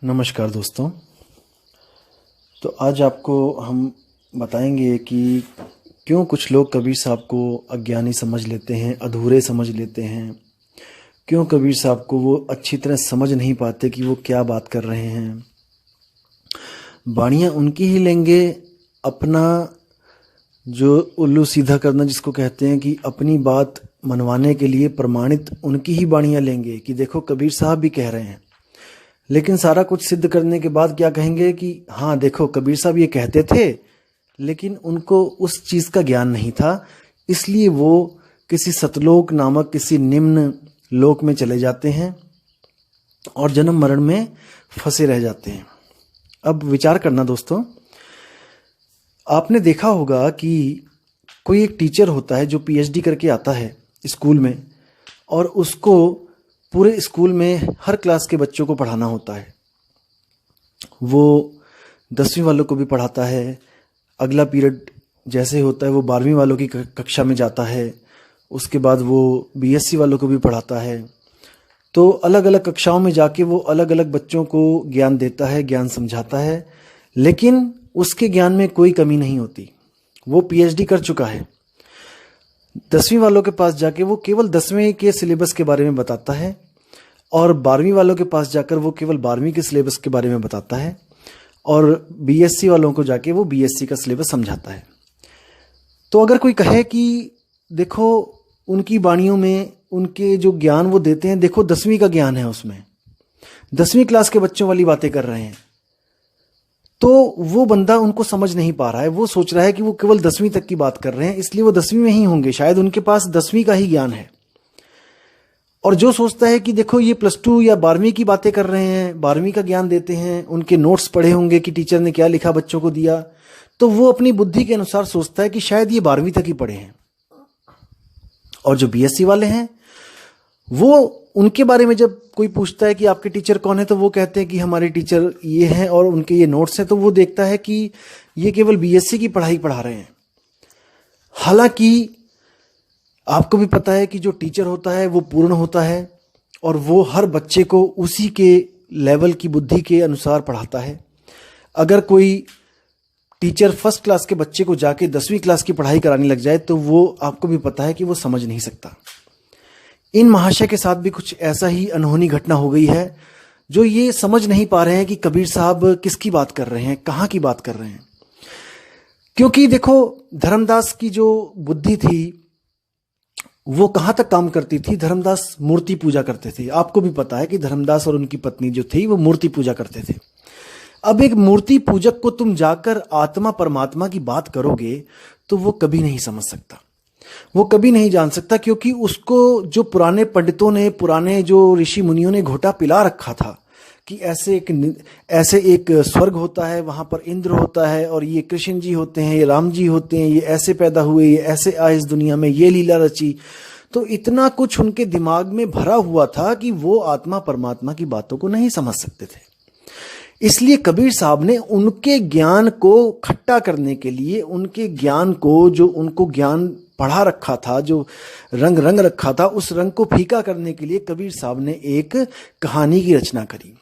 नमस्कार दोस्तों। तो आज आपको हम बताएंगे कि क्यों कुछ लोग कबीर साहब को अज्ञानी समझ लेते हैं, अधूरे समझ लेते हैं। क्यों कबीर साहब को वो अच्छी तरह समझ नहीं पाते कि वो क्या बात कर रहे हैं। बाणियाँ उनकी ही लेंगे, अपना जो उल्लू सीधा करना जिसको कहते हैं कि अपनी बात मनवाने के लिए प्रमाणित उनकी ही बाणियाँ लेंगे कि देखो कबीर साहब भी कह रहे हैं। लेकिन सारा कुछ सिद्ध करने के बाद क्या कहेंगे कि हाँ देखो कबीर साहब ये कहते थे, लेकिन उनको उस चीज़ का ज्ञान नहीं था, इसलिए वो किसी सतलोक नामक किसी निम्न लोक में चले जाते हैं और जन्म मरण में फंसे रह जाते हैं। अब विचार करना दोस्तों, आपने देखा होगा कि कोई एक टीचर होता है जो पीएचडी करके आता है स्कूल में, और उसको पूरे स्कूल में हर क्लास के बच्चों को पढ़ाना होता है। वो 10वीं वालों को भी पढ़ाता है, अगला पीरियड जैसे होता है वो 12वीं वालों की कक्षा में जाता है, उसके बाद वो बीएससी वालों को भी पढ़ाता है। तो अलग अलग कक्षाओं में जाके वो अलग अलग बच्चों को ज्ञान देता है, ज्ञान समझाता है, लेकिन उसके ज्ञान में कोई कमी नहीं होती। वो पीएचडी कर चुका है। 10वीं वालों के पास जाके वो केवल 10वीं के सिलेबस के बारे में बताता है, और 12वीं वालों के पास जाकर वो केवल 12वीं के सिलेबस के बारे में बताता है, और बीएससी वालों को जाके वो बीएससी का सिलेबस समझाता है। तो अगर कोई कहे कि देखो उनकी वाणियों में उनके जो ज्ञान वो देते हैं, देखो 10वीं का ज्ञान है, उसमें 10वीं क्लास के बच्चों वाली बातें कर रहे हैं, तो वो बंदा उनको समझ नहीं पा रहा है। वो सोच रहा है कि वो केवल 10वीं तक की बात कर रहे हैं, इसलिए वो 10वीं में ही होंगे, शायद उनके पास 10वीं का ही ज्ञान है। और जो सोचता है कि देखो ये +2 या 12वीं की बातें कर रहे हैं, 12वीं का ज्ञान देते हैं, उनके नोट्स पढ़े होंगे कि टीचर ने क्या लिखा बच्चों को दिया, तो वो अपनी बुद्धि के अनुसार सोचता है कि शायद ये 12वीं तक ही पढ़े हैं। और जो बीएससी वाले हैं, वो उनके बारे में जब कोई पूछता है कि आपके टीचर कौन है, तो वो कहते हैं कि हमारे टीचर ये हैं और उनके ये नोट्स हैं। तो वो देखता है कि ये केवल बीएससी की पढ़ाई पढ़ा रहे हैं। हालांकि आपको भी पता है कि जो टीचर होता है वो पूर्ण होता है, और वो हर बच्चे को उसी के लेवल की बुद्धि के अनुसार पढ़ाता है। अगर कोई टीचर फर्स्ट क्लास के बच्चे को जाके 10वीं क्लास की पढ़ाई कराने लग जाए, तो वो आपको भी पता है कि वो समझ नहीं सकता। इन महाशय के साथ भी कुछ ऐसा ही अनहोनी घटना हो गई है, जो ये समझ नहीं पा रहे हैं कि कबीर साहब किसकी बात कर रहे हैं, कहाँ की बात कर रहे हैं। क्योंकि देखो धर्मदास की जो बुद्धि थी वो कहाँ तक काम करती थी। धर्मदास मूर्ति पूजा करते थे। आपको भी पता है कि धर्मदास और उनकी पत्नी जो थी वो मूर्ति पूजा करते थे। अब एक मूर्ति पूजक को तुम जाकर आत्मा परमात्मा की बात करोगे तो वो कभी नहीं समझ सकता, वो कभी नहीं जान सकता, क्योंकि उसको जो पुराने पंडितों ने, पुराने जो ऋषि मुनियों ने घोटा पिला रखा था कि ऐसे एक स्वर्ग होता है, वहां पर इंद्र होता है, और ये कृष्ण जी होते हैं, ये राम जी होते हैं, ये ऐसे पैदा हुए, ये ऐसे आए इस दुनिया में, ये लीला रची। तो इतना कुछ उनके दिमाग में भरा हुआ था कि वो आत्मा परमात्मा की बातों को नहीं समझ सकते थे। इसलिए कबीर साहब ने उनके ज्ञान को खट्टा करने के लिए, उनके ज्ञान को, जो उनको ज्ञान पढ़ा रखा था, जो रंग रखा था, उस रंग को फीका करने के लिए कबीर साहब ने एक कहानी की रचना करी।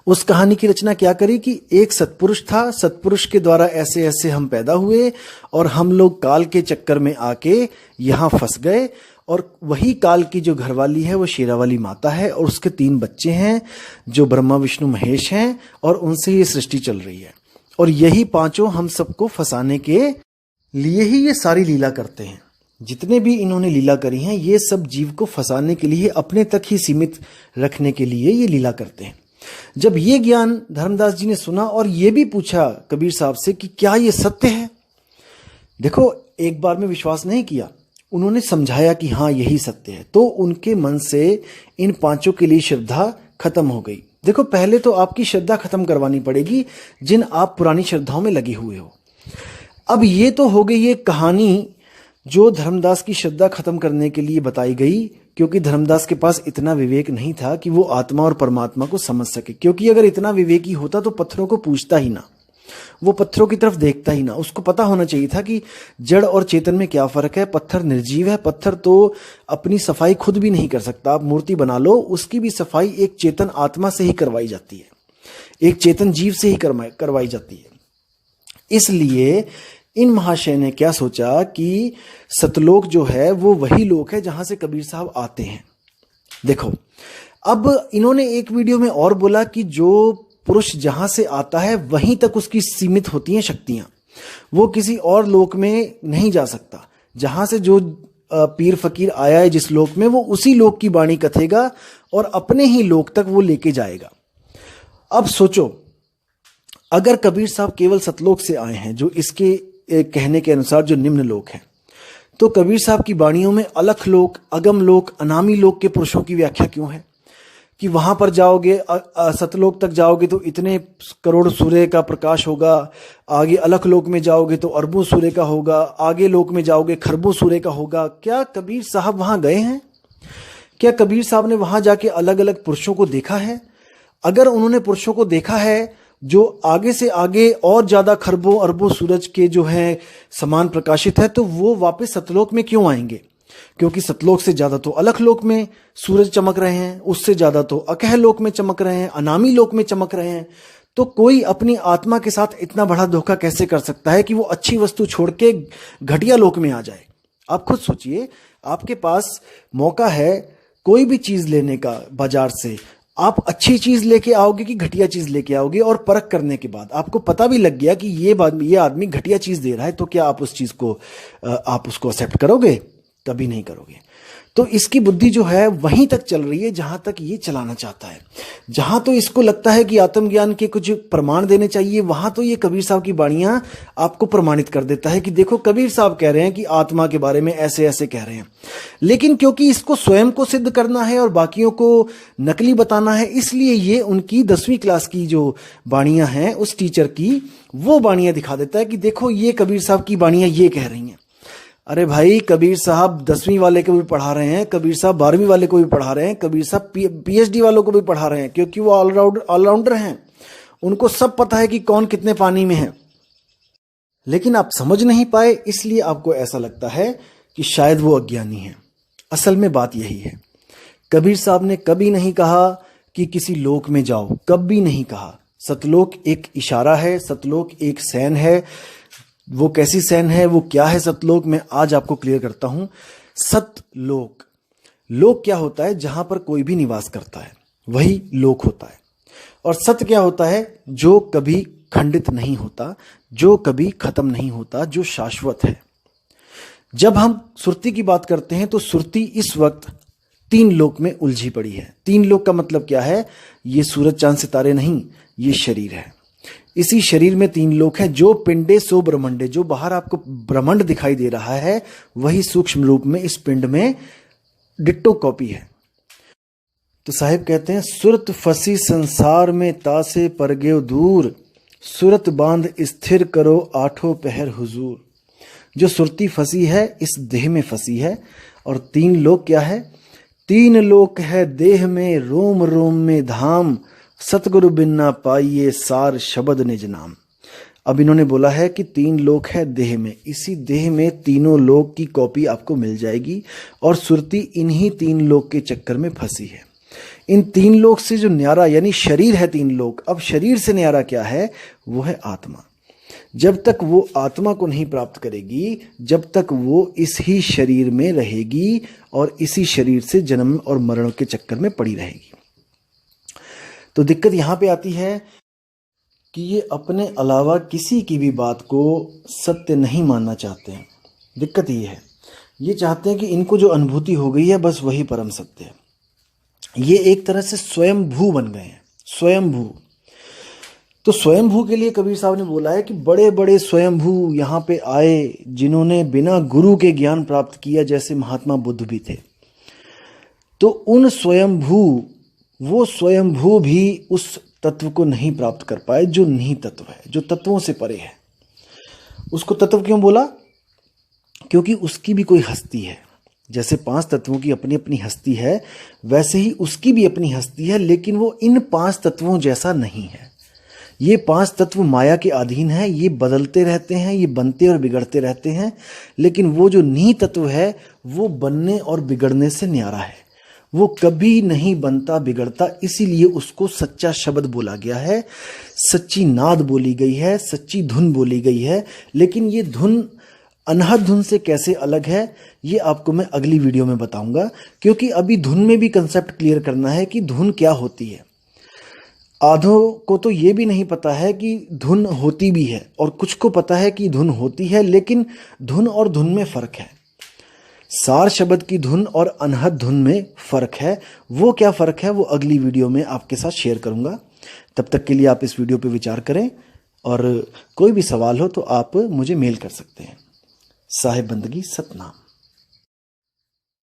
उस कहानी की रचना क्या करी कि एक सत्पुरुष था, सत्पुरुष के द्वारा ऐसे ऐसे हम पैदा हुए, और हम लोग काल के चक्कर में आके यहाँ फंस गए, और वही काल की जो घरवाली है वो शेरावाली माता है, और उसके 3 बच्चे हैं जो ब्रह्मा विष्णु महेश हैं, और उनसे ये सृष्टि चल रही है। और यही 5 हम सबको फंसाने के लिए ही ये सारी लीला करते हैं। जितने भी इन्होंने लीला करी हैं, ये सब जीव को फंसाने के लिए, अपने तक ही सीमित रखने के लिए ये लीला करते हैं। जब ये ज्ञान धर्मदास जी ने सुना और ये भी पूछा कबीर साहब से कि क्या ये सत्य है, देखो एक बार में विश्वास नहीं किया, उन्होंने समझाया कि हाँ यही सत्य है, तो उनके मन से इन 5 के लिए श्रद्धा खत्म हो गई। देखो पहले तो आपकी श्रद्धा खत्म करवानी पड़ेगी, जिन आप पुरानी श्रद्धाओं में लगे हुए हो। अब ये तो हो गई ये कहानी जो धर्मदास की श्रद्धा खत्म करने के लिए बताई गई, क्योंकि धर्मदास के पास इतना विवेक नहीं था कि वो आत्मा और परमात्मा को समझ सके। क्योंकि अगर इतना विवेकी होता तो पत्थरों को पूछता ही ना, वो पत्थरों की तरफ देखता ही ना। उसको पता होना चाहिए था कि जड़ और चेतन में क्या फर्क है। पत्थर निर्जीव है, पत्थर तो अपनी सफाई खुद भी नहीं कर सकता। आप मूर्ति बना लो, उसकी भी सफाई एक चेतन आत्मा से ही करवाई जाती है। एक चेतन जीव से ही करवाई जाती है। इसलिए इन महाशय ने क्या सोचा कि सतलोक जो है वो वही लोक है जहां से कबीर साहब आते हैं। देखो, अब इन्होंने एक वीडियो में और बोला कि जो पुरुष जहां से आता है वहीं तक उसकी सीमित होती हैं शक्तियां, वो किसी और लोक में नहीं जा सकता। जहां से जो पीर फकीर आया है जिस लोक में, वो उसी लोक की वाणी कथेगा और अपने ही लोक तक वो लेके जाएगा। अब सोचो, अगर कबीर साहब केवल सतलोक से आए हैं, जो इसके कहने के अनुसार जो निम्न लोक है, तो कबीर साहब की वाणियों में अलख लोक, अगम लोक, अनामी लोक के पुरुषों की व्याख्या क्यों है कि वहां पर जाओगे, सतलोक तक जाओगे तो इतने करोड़ सूर्य का प्रकाश होगा, आगे अलख लोक में जाओगे तो अरबों सूर्य का होगा, आगे लोक में जाओगे खरबों सूर्य का होगा। क्या कबीर साहब वहां गए हैं? क्या कबीर साहब ने वहां जाके अलग अलग पुरुषों को देखा है? अगर उन्होंने पुरुषों को देखा है जो आगे से आगे और ज्यादा खरबों अरबों सूरज के जो है समान प्रकाशित है, तो वो वापस सतलोक में क्यों आएंगे? क्योंकि सतलोक से ज्यादा तो अलख लोक में सूरज चमक रहे हैं, उससे ज्यादा तो अकह लोक में चमक रहे हैं, अनामी लोक में चमक रहे हैं। तो कोई अपनी आत्मा के साथ इतना बड़ा धोखा कैसे कर सकता है कि वो अच्छी वस्तु छोड़ के घटिया लोक में आ जाए? आप खुद सोचिए, आपके पास मौका है कोई भी चीज लेने का बाजार से, आप अच्छी चीज लेके आओगे कि घटिया चीज लेके आओगे, और परख करने के बाद आपको पता भी लग गया कि ये आदमी घटिया चीज दे रहा है, तो क्या आप उस चीज को आप उसको एक्सेप्ट करोगे? कभी नहीं करोगे। तो इसकी बुद्धि जो है वहीं तक चल रही है जहां तक ये चलाना चाहता है। जहां तो इसको लगता है कि आत्मज्ञान के कुछ प्रमाण देने चाहिए, वहां तो ये कबीर साहब की वाणियां आपको प्रमाणित कर देता है कि देखो कबीर साहब कह रहे हैं कि आत्मा के बारे में ऐसे ऐसे कह रहे हैं। लेकिन क्योंकि इसको स्वयं को सिद्ध करना है और बाकियों को नकली बताना है, इसलिए ये उनकी 10वीं क्लास की जो वाणियां हैं उस टीचर की, वो वाणियां दिखा देता है कि देखो ये कबीर साहब की वाणियां ये कह रही हैं। अरे भाई, कबीर साहब 10वीं वाले को भी पढ़ा रहे हैं, कबीर साहब 12वीं वाले को भी पढ़ा रहे हैं, कबीर साहब पीएचडी वालों को भी पढ़ा रहे हैं, क्योंकि वो ऑलराउंडर हैं। उनको सब पता है कि कौन कितने पानी में है। लेकिन आप समझ नहीं पाए, इसलिए आपको ऐसा लगता है कि शायद वो अज्ञानी है। असल में बात यही है, कबीर साहब ने कभी नहीं कहा कि किसी लोक में जाओ, कभी नहीं कहा। सतलोक एक इशारा है, सतलोक एक सैन है। वो कैसी सैन है, वो क्या है सतलोक, मैं आज आपको क्लियर करता हूं। सतलोक, लोक क्या होता है? जहां पर कोई भी निवास करता है वही लोक होता है। और सत्य क्या होता है? जो कभी खंडित नहीं होता, जो कभी खत्म नहीं होता, जो शाश्वत है। जब हम सुरती की बात करते हैं तो सुरती इस वक्त 3 लोक में उलझी पड़ी है। 3 लोक का मतलब क्या है? ये सूरज चांद सितारे नहीं, ये शरीर है। इसी शरीर में 3 लोक हैं। जो पिंडे सो ब्रह्मंडे, जो बाहर आपको ब्रह्मांड दिखाई दे रहा है वही सूक्ष्म रूप में इस पिंड में डिट्टो कॉपी है। तो साहिब कहते हैं, सुरत फसी संसार में तासे परगेव दूर, सुरत बांध स्थिर करो आठों पहर हुजूर। जो सुरती फंसी है इस देह में फंसी है। और 3 लोक क्या है? 3 लोक है देह में, रोम रोम में धाम, सतगुरु बिन ना पाइये सार शब्द निज नाम। अब इन्होंने बोला है कि 3 लोक है देह में, इसी देह में तीनों लोक की कॉपी आपको मिल जाएगी। और सुरती इन्हीं 3 लोक के चक्कर में फंसी है। इन 3 लोक से जो न्यारा, यानी शरीर है 3 लोक, अब शरीर से न्यारा क्या है? वो है आत्मा। जब तक वो आत्मा को नहीं प्राप्त करेगी, जब तक वो इस ही शरीर में रहेगी और इसी शरीर से जन्म और मरण के चक्कर में पड़ी रहेगी। तो दिक्कत यहां पे आती है कि ये अपने अलावा किसी की भी बात को सत्य नहीं मानना चाहते हैं। दिक्कत ये है, ये चाहते हैं कि इनको जो अनुभूति हो गई है बस वही परम सत्य है। ये एक तरह से स्वयंभू बन गए हैं, स्वयंभू। तो स्वयंभू के लिए कबीर साहब ने बोला है कि बड़े बड़े स्वयंभू यहाँ पे आए जिन्होंने बिना गुरु के ज्ञान प्राप्त किया, जैसे महात्मा बुद्ध भी थे। तो उन स्वयंभू, वो स्वयंभू भी उस तत्व को नहीं प्राप्त कर पाए जो निहित तत्व है, जो तत्वों से परे है। उसको तत्व क्यों बोला? क्योंकि उसकी भी कोई हस्ती है। जैसे 5 तत्वों की अपनी अपनी हस्ती है, वैसे ही उसकी भी अपनी हस्ती है, लेकिन वो इन 5 तत्वों जैसा नहीं है। ये 5 तत्व माया के अधीन है, ये बदलते रहते हैं, ये बनते और बिगड़ते रहते हैं। लेकिन वो जो निहित तत्व है वो बनने और बिगड़ने से न्यारा है। वो कभी नहीं बनता बिगड़ता, इसीलिए उसको सच्चा शब्द बोला गया है, सच्ची नाद बोली गई है, सच्ची धुन बोली गई है। लेकिन ये धुन अनहद धुन से कैसे अलग है, ये आपको मैं अगली वीडियो में बताऊंगा, क्योंकि अभी धुन में भी कंसेप्ट क्लियर करना है कि धुन क्या होती है। आधों को तो ये भी नहीं पता है कि धुन होती भी है, और कुछ को पता है कि धुन होती है, लेकिन धुन और धुन में फ़र्क है। सार शब्द की धुन और अनहद धुन में फ़र्क है। वो क्या फ़र्क है वो अगली वीडियो में आपके साथ शेयर करूंगा। तब तक के लिए आप इस वीडियो पे विचार करें, और कोई भी सवाल हो तो आप मुझे मेल कर सकते हैं। साहिब बंदगी सतनाम।